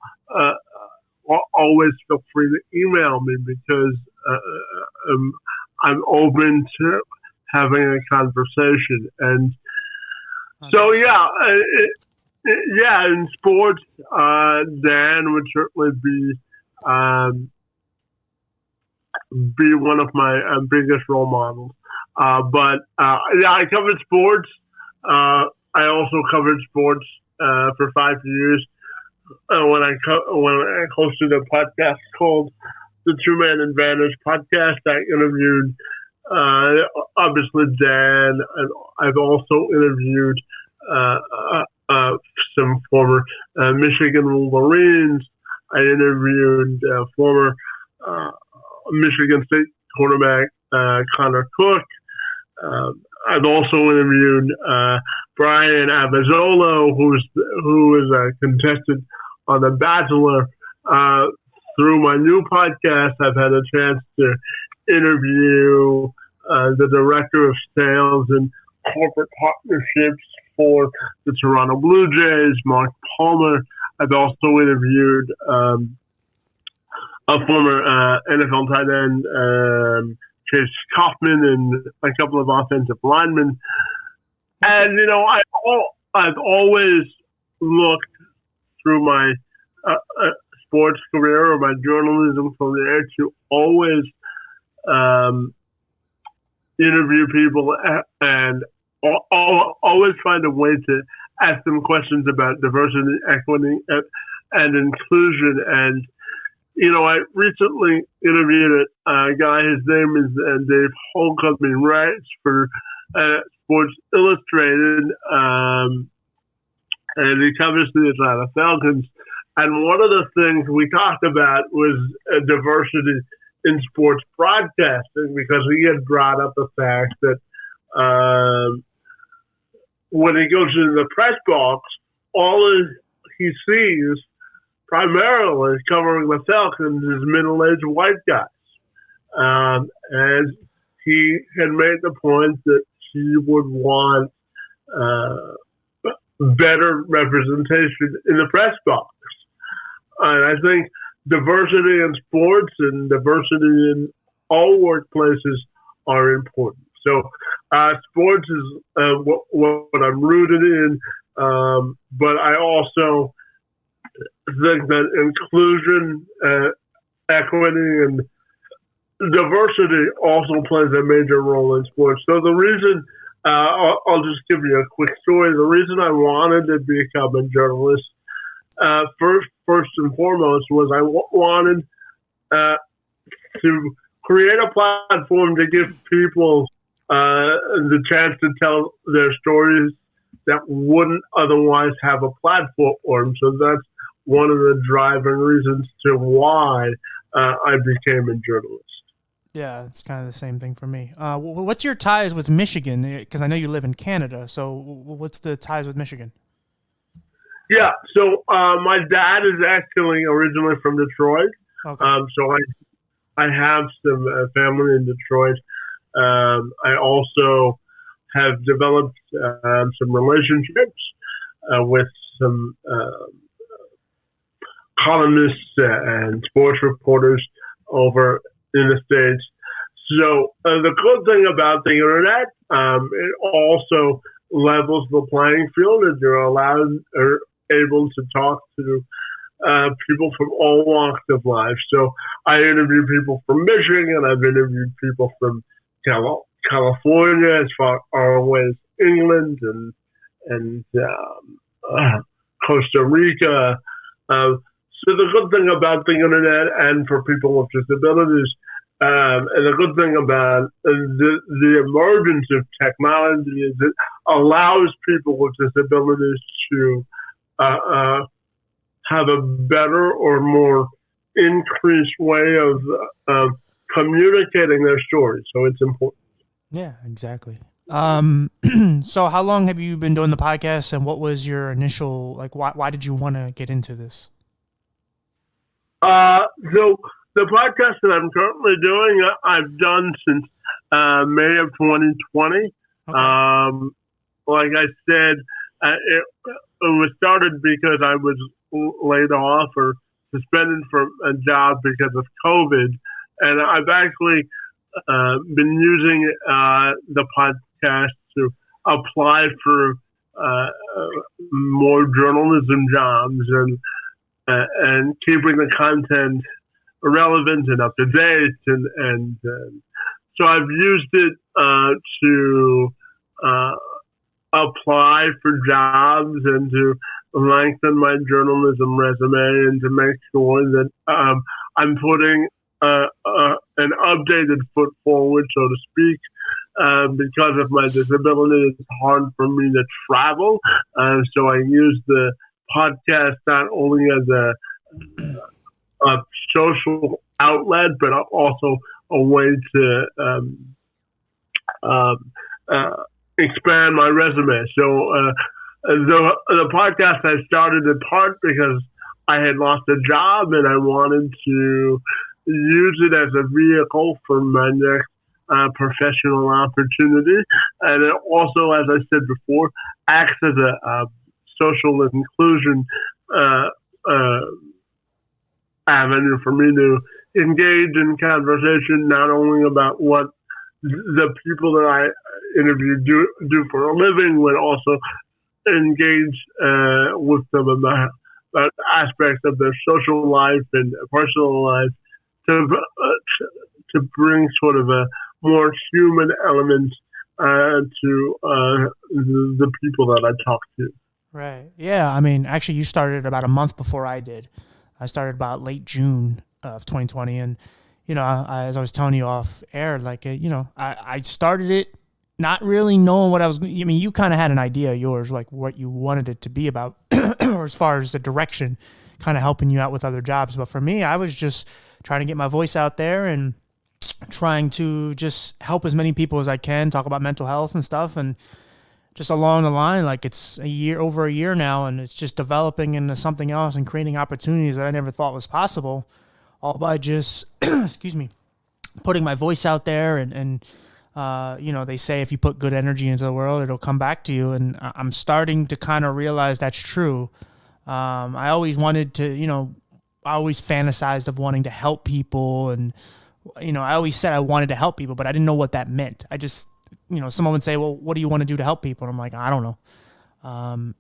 [SPEAKER 2] always feel free to email me because I'm open to having a conversation." And so, in sports, Dan would certainly be one of my biggest role models. But I covered sports. I also covered sports for 5 years. When I hosted a podcast called the Two Man Advantage podcast, I interviewed obviously Dan, and I've also interviewed some former Michigan Wolverines. I interviewed former Michigan State quarterback Connor Cook. I've also interviewed Brian Abazzolo, who is a contestant on The Bachelor. Through my new podcast, I've had a chance to interview the director of sales and corporate partnerships for the Toronto Blue Jays, Mark Palmer. I've also interviewed a former NFL tight end, Chase Kaufman, and a couple of offensive linemen. And, I've always looked through my sports career or my journalism career to always interview people and always find a way to ask them questions about diversity, equity, and inclusion. And, I recently interviewed a guy. His name is Dave Holcomb. He writes for Sports Illustrated, and he covers the Atlanta Falcons. And one of the things we talked about was diversity in sports broadcasting, because he had brought up the fact that when he goes into the press box, all he sees primarily covering the Falcons is middle-aged white guys. And he had made the point that he would want better representation in the press box. And I think diversity in sports and diversity in all workplaces are important. So sports is what I'm rooted in, but I also think that inclusion, equity, and diversity also plays a major role in sports. So the reason, I'll just give you a quick story. The reason I wanted to become a journalist, first and foremost, was I wanted to create a platform to give people the chance to tell their stories that wouldn't otherwise have a platform. So that's one of the driving reasons to why I became a journalist.
[SPEAKER 1] Yeah, it's kind of the same thing for me. What's your ties with Michigan? Because I know you live in Canada. So what's the ties with Michigan?
[SPEAKER 2] Yeah, so my dad is actually originally from Detroit.
[SPEAKER 1] Okay.
[SPEAKER 2] So I have some family in Detroit. I also have developed some relationships with some columnists and sports reporters over in the States. So the good thing about the internet, it also levels the playing field, and you're allowed or able to talk to people from all walks of life. So I interview people from Michigan. I've interviewed people from California, as far away as England and Costa Rica. So the good thing about the internet and for people with disabilities, and the good thing about the emergence of technology is it allows people with disabilities to have a better or more increased way of communicating their stories. So it's important.
[SPEAKER 1] Yeah, exactly. So how long have you been doing the podcast, and what was your initial, why did you want to get into this?
[SPEAKER 2] So the podcast that I'm currently doing, I've done since May of 2020. Okay. Like I said, it was started because I was laid off or suspended from a job because of COVID. And I've actually been using the podcast to apply for more journalism jobs and keeping the content relevant and up to date. And so I've used it to apply for jobs and to lengthen my journalism resume and to make sure that I'm putting an updated foot forward, so to speak. Because of my disability, it's hard for me to travel. So I use the podcast not only as a social outlet, but also a way to expand my resume. So the podcast I started in part because I had lost a job and I wanted to use it as a vehicle for my next professional opportunity. And it also, as I said before, acts as a social inclusion avenue for me to engage in conversation, not only about what the people that I interview do for a living, but also engage with them about aspects of their social life and personal life to bring sort of a more human element to the people that I talk to.
[SPEAKER 1] Right. Yeah. I mean, actually, you started about a month before I did. I started about late June. of 2020. And, as I was telling you off air, like, I started it not really knowing what I was, you kind of had an idea yours, like what you wanted it to be about, or as far as the direction, kind of helping you out with other jobs. But for me, I was just trying to get my voice out there and trying to just help as many people as I can, talk about mental health and stuff. And just along the line, like it's over a year now, and it's just developing into something else and creating opportunities that I never thought was possible, all by just, excuse me, putting my voice out there. And they say if you put good energy into the world, it'll come back to you. And I'm starting to kind of realize that's true. I always wanted to, I always fantasized of wanting to help people. And, I always said I wanted to help people, but I didn't know what that meant. I just, someone would say, well, what do you want to do to help people? And I'm like, I don't know.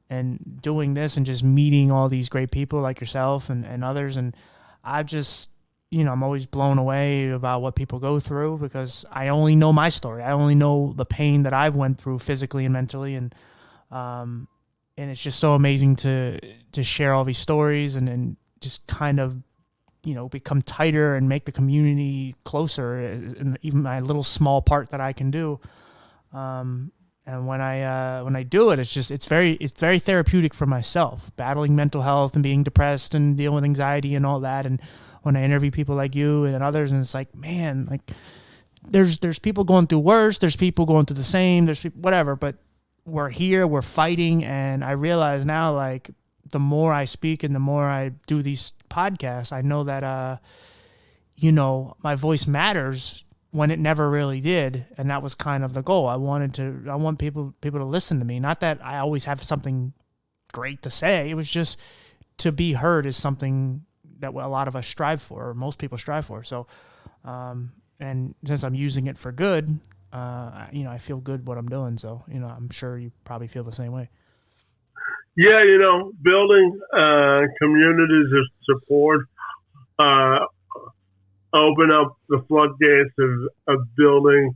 [SPEAKER 1] And doing this and just meeting all these great people like yourself and others. And I just, I'm always blown away about what people go through, because I only know my story. I only know the pain that I've went through physically and mentally. And it's just so amazing to share all these stories and just kind of, become tighter and make the community closer in even my little small part that I can do. And when I do it, it's very therapeutic for myself, battling mental health and being depressed and dealing with anxiety and all that. And when I interview people like you and others, and it's like, man, like there's people going through worse. There's people going through the same. There's people, whatever, but we're here, we're fighting. And I realize now, like, the more I speak and the more I do these podcasts, I know that, my voice matters when it never really did. And that was kind of the goal. I want people to listen to me. Not that I always have something great to say. It was just to be heard is something that a lot of us strive for, or most people strive for. So, and since I'm using it for good, I feel good what I'm doing. So, I'm sure you probably feel the same way.
[SPEAKER 2] Yeah, building communities of support open up the floodgates of building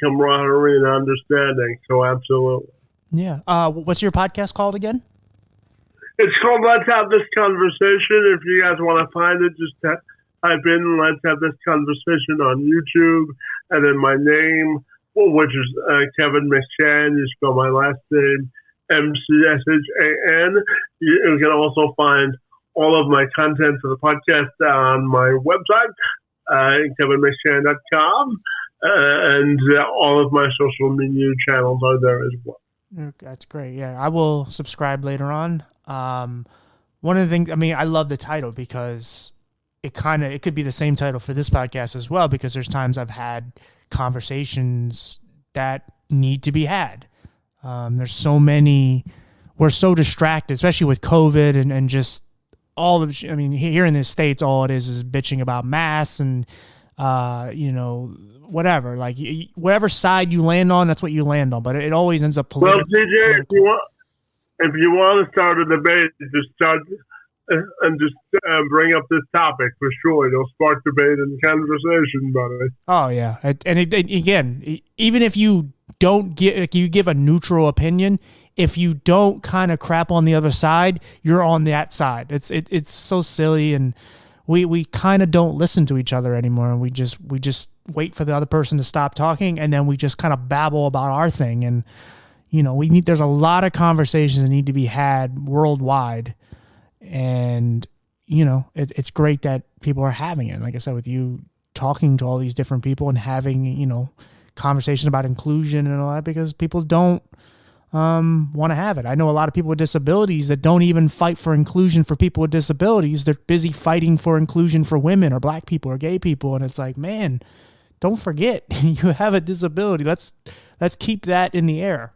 [SPEAKER 2] camaraderie and understanding. So absolutely.
[SPEAKER 1] Yeah. What's your podcast called again?
[SPEAKER 2] It's called Let's Have This Conversation. If you guys want to find it, just type in Let's Have This Conversation on YouTube. And then my name, which is Kevin McShan. You spell my last name McShan. You can also find all of my content for the podcast on my website, kevinmcshan.com, and all of my social media channels are there as well.
[SPEAKER 1] That's great. Yeah, I will subscribe later on. One of the things, I love the title because it could be the same title for this podcast as well, because there's times I've had conversations that need to be had. There's so many, we're so distracted, especially with COVID and just all of, here in the States, all it is bitching about masks and, whatever, like whatever side you land on, that's what you land on. But it always ends up political.
[SPEAKER 2] Well, TJ, if you want to start a debate, just start and just bring up this topic for sure. It'll spark debate and conversation, buddy.
[SPEAKER 1] Oh yeah, and again, even if you don't you give a neutral opinion, if you don't kind of crap on the other side, you're on that side. It's so silly, and we kind of don't listen to each other anymore, and we just wait for the other person to stop talking, and then we just kind of babble about our thing. And there's a lot of conversations that need to be had worldwide, and it's great that people are having it. Like I said, with you talking to all these different people and having conversation about inclusion and all that, because people don't want to have it. I know a lot of people with disabilities that don't even fight for inclusion for people with disabilities. They're busy fighting for inclusion for women or black people or gay people. And it's like, man, don't forget you have a disability. Let's keep that in the air.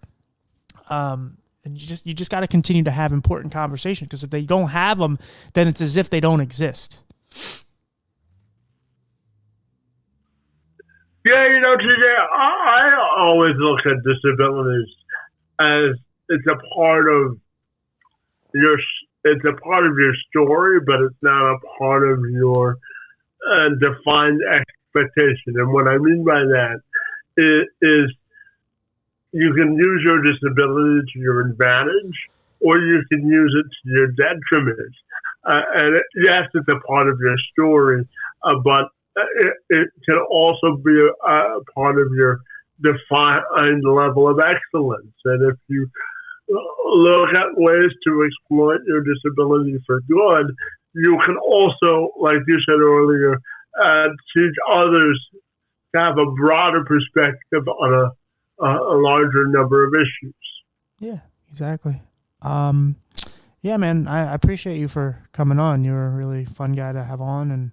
[SPEAKER 1] And you just got to continue to have important conversations, because if they don't have them, then it's as if they don't exist.
[SPEAKER 2] Yeah, TJ, I always look at disabilities as it's a part of your story, but it's not a part of your defined expectation. And what I mean by that is you can use your disability to your advantage, or you can use it to your detriment. Yes, it's a part of your story, but it can also be a part of your defined level of excellence. And if you look at ways to exploit your disability for good, you can also, like you said earlier, teach others to have a broader perspective on a larger number of issues.
[SPEAKER 1] Yeah, exactly. Yeah, man, I appreciate you for coming on. You're a really fun guy to have on, and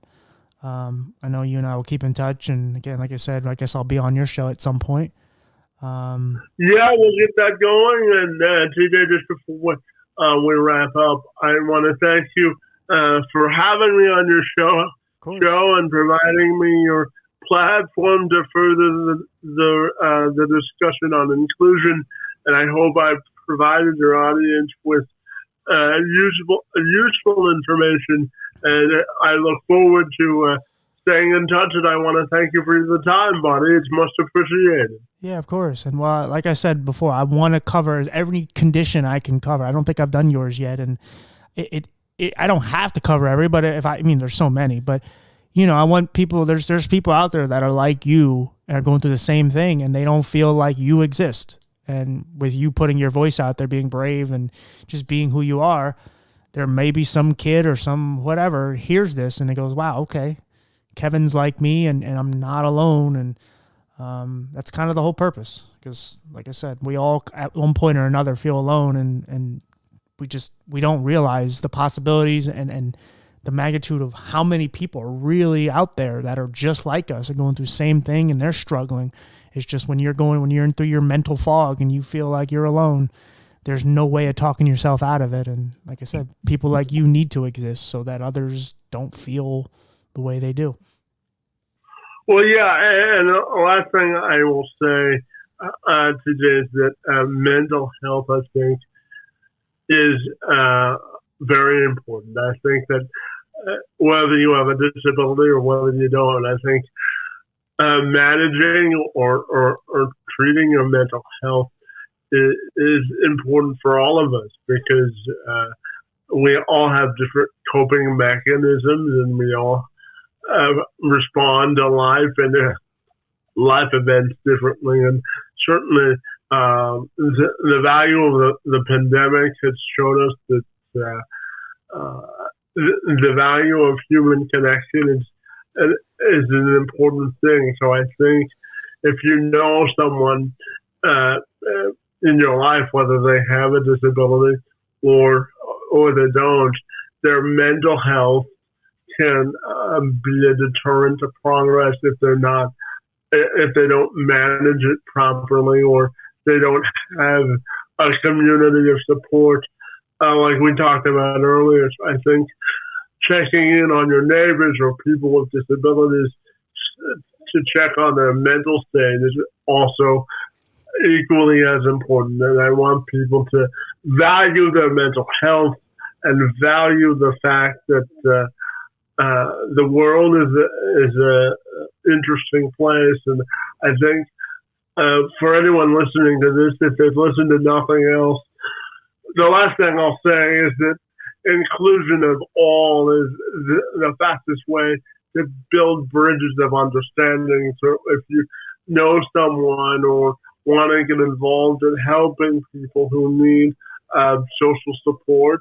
[SPEAKER 1] I know you and I will keep in touch. And again, like I said, I guess I'll be on your show at some point.
[SPEAKER 2] Yeah, we'll get that going. And TJ, just before we wrap up, I want to thank you for having me on your show and providing me your platform to further the discussion on inclusion. And I hope I've provided your audience with useful information. And I look forward to staying in touch. And I want to thank you for the time, buddy. It's much appreciated.
[SPEAKER 1] Yeah, of course. And well, like I said before, I want to cover every condition I can cover. I don't think I've done yours yet, and I don't have to cover every, but I mean, there's so many, but I want people. There's people out there that are like you and are going through the same thing, and they don't feel like you exist. And with you putting your voice out there, being brave and just being who you are, there may be some kid or some whatever hears this and it goes, "Wow, okay, Kevin's like me, and I'm not alone." And that's kind of the whole purpose, because like I said, we all at one point or another feel alone, and we don't realize the possibilities and the magnitude of how many people are really out there that are just like us, are going through the same thing, and they're struggling. It's just when you're in through your mental fog and you feel like you're alone, there's no way of talking yourself out of it. And like I said, people like you need to exist so that others don't feel the way they do.
[SPEAKER 2] Well, yeah, and the last thing I will say today is that mental health, I think, is very important. I think that whether you have a disability or whether you don't, I think managing or treating your mental health is important for all of us, because we all have different coping mechanisms, and we all respond to life and life events differently. And certainly the value of the pandemic has shown us that the value of human connection is an important thing. So I think if you know someone in your life, whether they have a disability or they don't, their mental health can be a deterrent to progress if they don't manage it properly, or they don't have a community of support. Like we talked about earlier, I think checking in on your neighbors or people with disabilities to check on their mental state is also equally as important. And I want people to value their mental health and value the fact that the world is a interesting place. And I think for anyone listening to this, if they've listened to nothing else, the last thing I'll say is that inclusion of all is the fastest way to build bridges of understanding. So if you know someone or want to get involved in helping people who need social support,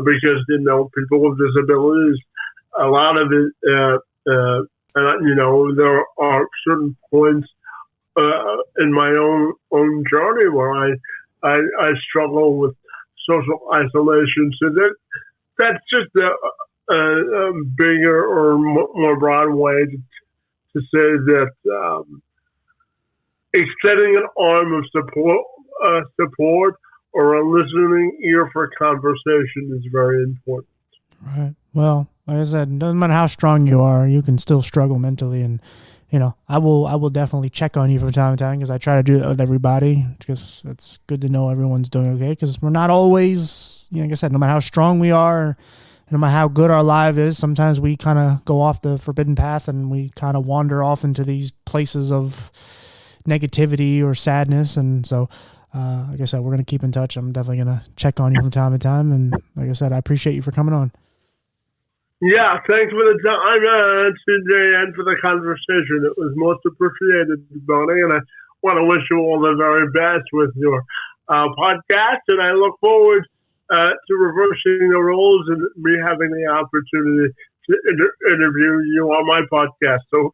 [SPEAKER 2] because people with disabilities, a lot of it, there are certain points in my own journey where I struggle with social isolation. So that's just a bigger or more broad way to say that extending an arm of support or a listening ear for conversation is very important.
[SPEAKER 1] Right. Well, like I said, doesn't matter how strong you are, you can still struggle mentally. And I will definitely check on you from time to time, because I try to do that with everybody, because it's good to know everyone's doing okay, because we're not always, like I said, no matter how strong we are, no matter how good our life is, sometimes we kind of go off the forbidden path and we kind of wander off into these places of negativity or sadness. And so, like I said, we're going to keep in touch. I'm definitely going to check on you from time to time. And like I said, I appreciate you for coming on.
[SPEAKER 2] Yeah, thanks for the time, CJ, and for the conversation. It was most appreciated, Bonnie, and I want to wish you all the very best with your podcast, and I look forward to reversing the roles and me having the opportunity to interview you on my podcast. So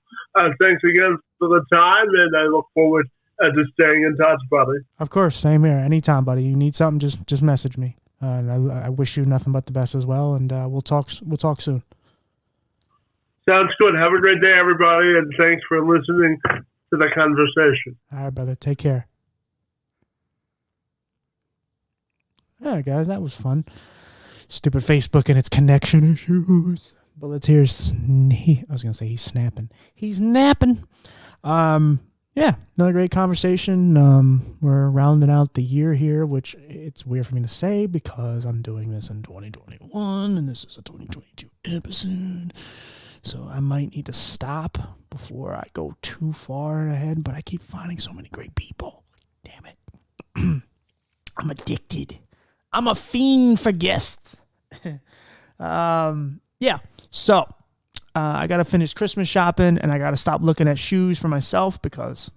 [SPEAKER 2] thanks again for the time, and I look forward to staying in touch, buddy.
[SPEAKER 1] Of course, same here. Anytime, buddy. You need something, just message me. And I wish you nothing but the best as well, and we'll talk soon.
[SPEAKER 2] Sounds good. Have a great day, everybody, and thanks for listening to the conversation.
[SPEAKER 1] All right, brother. Take care. All right, guys, that was fun. Stupid Facebook and its connection issues. But let's hear. I was gonna say he's snapping. He's napping. Yeah, another great conversation. We're rounding out the year here, which it's weird for me to say because I'm doing this in 2021 and this is a 2022 episode. So I might need to stop before I go too far ahead, but I keep finding so many great people. Damn it. I'm addicted. I'm a fiend for guests. Yeah, so I got to finish Christmas shopping, and I got to stop looking at shoes for myself because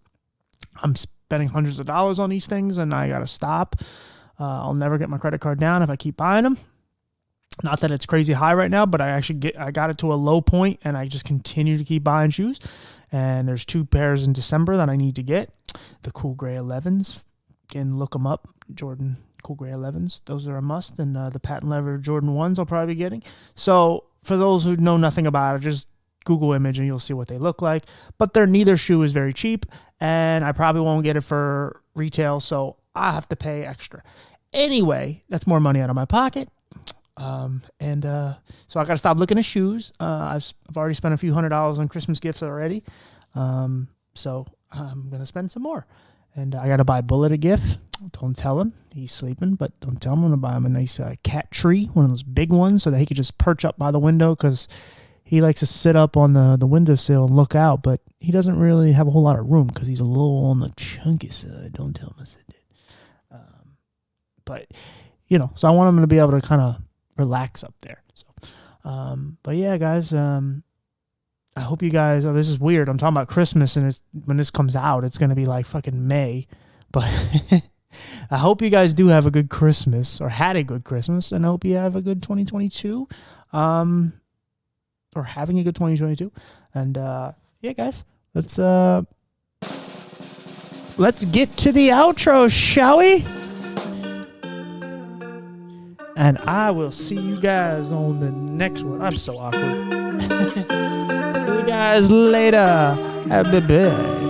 [SPEAKER 1] I'm spending hundreds of dollars on these things, and I got to stop. I'll never get my credit card down if I keep buying them. Not that it's crazy high right now, but I got it to a low point, and I just continue to keep buying shoes. And there's 2 pairs in December that I need to get. The cool gray 11s. Again, look them up. Jordan cool gray 11s. Those are a must. And the patent leather Jordan 1s I'll probably be getting. So for those who know nothing about it, just Google image and you'll see what they look like. But neither shoe is very cheap, and I probably won't get it for retail, so I have to pay extra. Anyway, that's more money out of my pocket. So I got to stop looking at shoes. I've already spent a few $100s on Christmas gifts already. So I'm going to spend some more. And I got to buy Bullet a gift. Don't tell him. He's sleeping, but don't tell him. I'm going to buy him a nice cat tree, one of those big ones, so that he could just perch up by the window because he likes to sit up on the windowsill and look out, but he doesn't really have a whole lot of room because he's a little on the chunky side. Don't tell him I said that. But, so I want him to be able to kind of relax up there. So, but yeah, guys, I hope you guys, this is weird. I'm talking about Christmas, and when this comes out, it's going to be like fucking May. But I hope you guys do have a good Christmas or had a good Christmas, and I hope you have a good 2022. Or having a good 2022. And yeah, guys, let's get to the outro, shall we? And I will see you guys on the next one. I'm so awkward. See you guys later. Bye-bye.